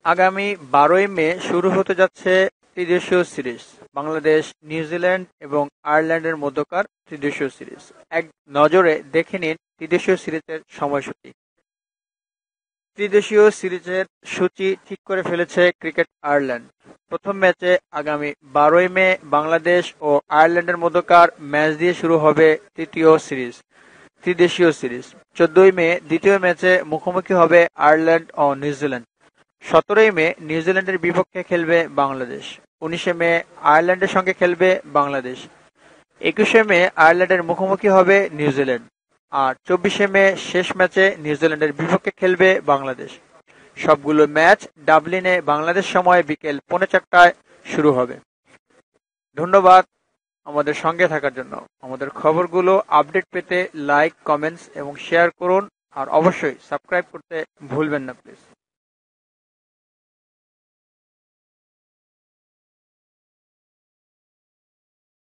আগামী 12ই মে শুরু হতে যাচ্ছে ত্রিদেশীয় সিরিজ। বাংলাদেশ, নিউজিল্যান্ড এবং আয়ারল্যান্ডের মধ্যকার ত্রিদেশীয় সিরিজ। এক নজরে দেখে নিন ত্রিদেশীয় সিরিজের সময়সূচি। ত্রিদেশীয় সিরিজের সূচি ঠিক করে ফেলেছে ক্রিকেট আয়ারল্যান্ড। প্রথম ম্যাচে আগামী 12ই মে বাংলাদেশ ও আয়ারল্যান্ডের মধ্যকার ম্যাচ দিয়ে শুরু হবে তৃতীয় সিরিজ, ত্রিদেশীয় সিরিজ। 14ই মে দ্বিতীয় ম্যাচে মুখোমুখি হবে আয়ারল্যান্ড ও নিউজিল্যান্ড। 17ই মে নিউজিল্যান্ডের বিপক্ষে খেলবে বাংলাদেশ। 19শে মে আয়ারল্যান্ডের সঙ্গে খেলবে বাংলাদেশ। 21শে মে আয়ারল্যান্ডের মুখোমুখি হবে নিউজিল্যান্ড। আর 24শে মে শেষ ম্যাচে নিউজিল্যান্ডের বিপক্ষে খেলবে বাংলাদেশ। সবগুলো ম্যাচ ডাবলিনে বাংলাদেশ সময় বিকেল 4:45টায় শুরু হবে। ধন্যবাদ আমাদের সঙ্গে থাকার জন্য। আমাদের খবরগুলো আপডেট পেতে লাইক, কমেন্টস এবং শেয়ার করুন। আর অবশ্যই সাবস্ক্রাইব করতে ভুলবেন না প্লিজ।